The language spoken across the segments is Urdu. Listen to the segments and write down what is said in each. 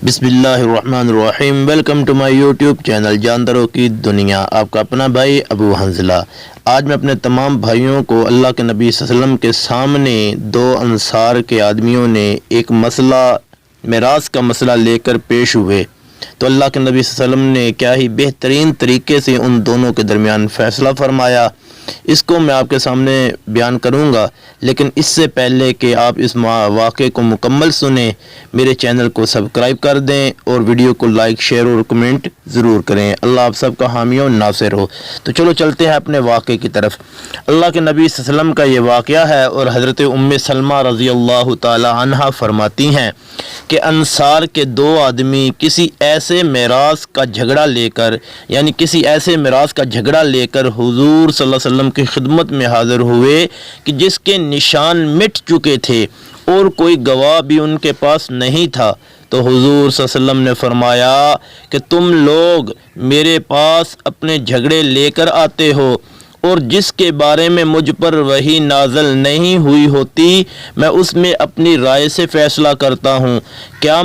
بسم اللہ الرحمن الرحیم۔ Welcome to my YouTube channel جانداروں کی دنیا۔ آپ کا اپنا بھائی ابو حنظلہ۔ آج میں اپنے تمام بھائیوں کو اللہ کے نبی صلی اللہ علیہ وسلم کے سامنے دو انصار کے آدمیوں نے ایک مسئلہ میراث کا مسئلہ لے کر پیش ہوئے، تو اللہ کے نبی صلی اللہ علیہ وسلم نے کیا ہی بہترین طریقے سے ان دونوں کے درمیان فیصلہ فرمایا، اس کو میں آپ کے سامنے بیان کروں گا۔ لیکن اس سے پہلے کہ آپ اس واقعے کو مکمل سنیں، میرے چینل کو سبسکرائب کر دیں اور ویڈیو کو لائک، شیئر اور کمنٹ ضرور کریں۔ اللہ آپ سب کا حامی و ناصر ہو۔ تو چلو چلتے ہیں اپنے واقعے کی طرف۔ اللہ کے نبی صلی اللہ علیہ وسلم کا یہ واقعہ ہے، اور حضرت ام سلمہ رضی اللہ تعالی عنہا فرماتی ہیں کہ انصار کے دو آدمی کسی ایسے میراث کا جھگڑا لے کر، یعنی کسی ایسے میراث کا جھگڑا لے کر حضور صلی اللہ علیہ وسلم کی خدمت میں حاضر ہوئے کہ جس کے نشان مٹ چکے تھے اور کوئی گواہ بھی ان کے پاس نہیں تھا۔ تو حضور صلی اللہ علیہ وسلم نے فرمایا کہ تم لوگ میرے پاس اپنے جھگڑے لے کر آتے ہو، اور جس کے بارے میں مجھ پر وحی نازل نہیں ہوئی ہوتی میں اس میں اپنی رائے سے فیصلہ کرتا ہوں۔ کیا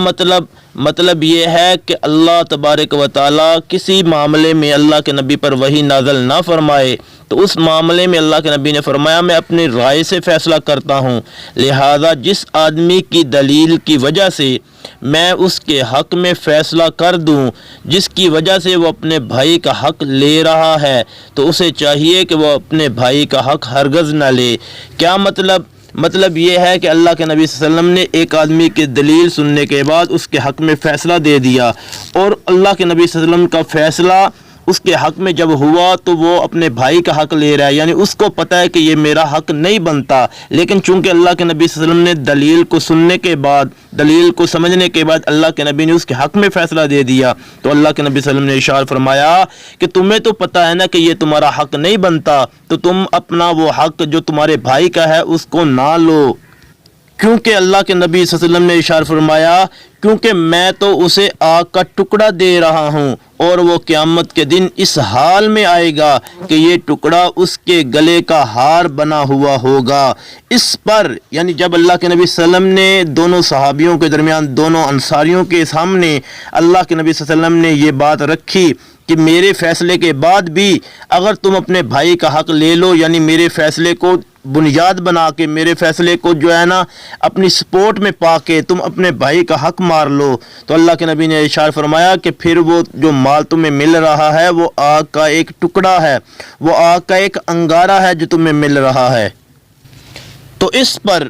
مطلب یہ ہے کہ اللہ تبارک و تعالیٰ کسی معاملے میں اللہ کے نبی پر وحی نازل نہ فرمائے تو اس معاملے میں اللہ کے نبی نے فرمایا میں اپنی رائے سے فیصلہ کرتا ہوں، لہذا جس آدمی کی دلیل کی وجہ سے میں اس کے حق میں فیصلہ کر دوں، جس کی وجہ سے وہ اپنے بھائی کا حق لے رہا ہے، تو اسے چاہیے کہ وہ اپنے بھائی کا حق ہرگز نہ لے۔ کیا مطلب یہ ہے کہ اللہ کے نبی صلی اللہ علیہ وسلم نے ایک آدمی کی دلیل سننے کے بعد اس کے حق میں فیصلہ دے دیا، اور اللہ کے نبی صلی اللہ علیہ وسلم کا فیصلہ اس کے حق میں جب ہوا تو وہ اپنے بھائی کا حق لے رہا ہے، یعنی اس کو پتہ ہے کہ یہ میرا حق نہیں بنتا، لیکن چونکہ اللہ کے نبی صلی اللہ علیہ وسلم نے دلیل کو سننے کے بعد، دلیل کو سمجھنے کے بعد اللہ کے نبی نے اس کے حق میں فیصلہ دے دیا، تو اللہ کے نبی صلی اللہ علیہ وسلم نے ارشاد فرمایا کہ تمہیں تو پتہ ہے نا کہ یہ تمہارا حق نہیں بنتا، تو تم اپنا وہ حق جو تمہارے بھائی کا ہے اس کو نہ لو، کیونکہ اللہ کے نبی صلی اللہ علیہ وسلم نے ارشاد فرمایا کیونکہ میں تو اسے آگ کا ٹکڑا دے رہا ہوں، اور وہ قیامت کے دن اس حال میں آئے گا کہ یہ ٹکڑا اس کے گلے کا ہار بنا ہوا ہوگا۔ اس پر یعنی جب اللہ کے نبی صلی اللہ علیہ وسلم نے دونوں صحابیوں کے درمیان، دونوں انصاریوں کے سامنے اللہ کے نبی صلی اللہ علیہ وسلم نے یہ بات رکھی کہ میرے فیصلے کے بعد بھی اگر تم اپنے بھائی کا حق لے لو، یعنی میرے فیصلے کو بنیاد بنا کے، میرے فیصلے کو جو ہے نا اپنی سپورٹ میں پا کے تم اپنے بھائی کا حق مار لو، تو اللہ کے نبی نے ارشاد فرمایا کہ پھر وہ جو مال تمہیں مل رہا ہے وہ آگ کا ایک ٹکڑا ہے، وہ آگ کا ایک انگارہ ہے جو تمہیں مل رہا ہے۔ تو اس پر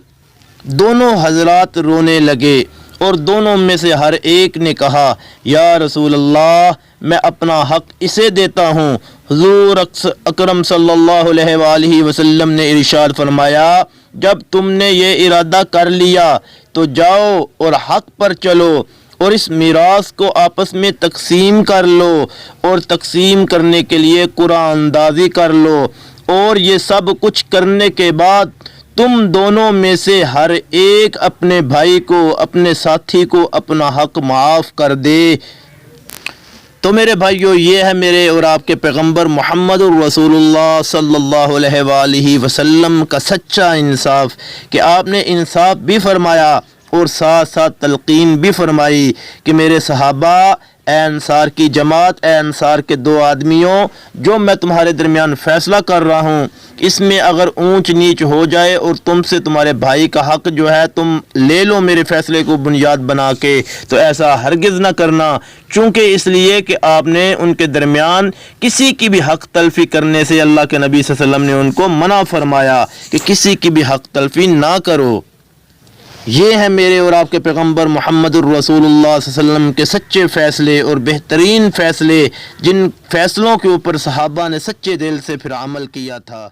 دونوں حضرات رونے لگے، اور دونوں میں سے ہر ایک نے کہا یا رسول اللہ میں اپنا حق اسے دیتا ہوں۔ حضور اکرم صلی اللہ علیہ وآلہ وسلم نے ارشاد فرمایا جب تم نے یہ ارادہ کر لیا تو جاؤ اور حق پر چلو، اور اس میراث کو آپس میں تقسیم کر لو، اور تقسیم کرنے کے لیے قرآن اندازی کر لو، اور یہ سب کچھ کرنے کے بعد تم دونوں میں سے ہر ایک اپنے بھائی کو، اپنے ساتھی کو اپنا حق معاف کر دے۔ تو میرے بھائیو، یہ ہے میرے اور آپ کے پیغمبر محمد الرسول اللہ صلی اللہ علیہ وآلہ وسلم کا سچا انصاف، کہ آپ نے انصاف بھی فرمایا اور ساتھ ساتھ تلقین بھی فرمائی کہ میرے صحابہ، اے انصار کی جماعت، اے انصار کے دو آدمیوں، جو میں تمہارے درمیان فیصلہ کر رہا ہوں اس میں اگر اونچ نیچ ہو جائے اور تم سے تمہارے بھائی کا حق جو ہے تم لے لو میرے فیصلے کو بنیاد بنا کے، تو ایسا ہرگز نہ کرنا، چونکہ اس لیے کہ آپ نے ان کے درمیان کسی کی بھی حق تلفی کرنے سے اللہ کے نبی صلی اللہ علیہ وسلم نے ان کو منع فرمایا کہ کسی کی بھی حق تلفی نہ کرو۔ یہ ہے میرے اور آپ کے پیغمبر محمد الرسول اللہ صلی اللہ علیہ وسلم کے سچے فیصلے اور بہترین فیصلے، جن فیصلوں کے اوپر صحابہ نے سچے دل سے پھر عمل کیا تھا۔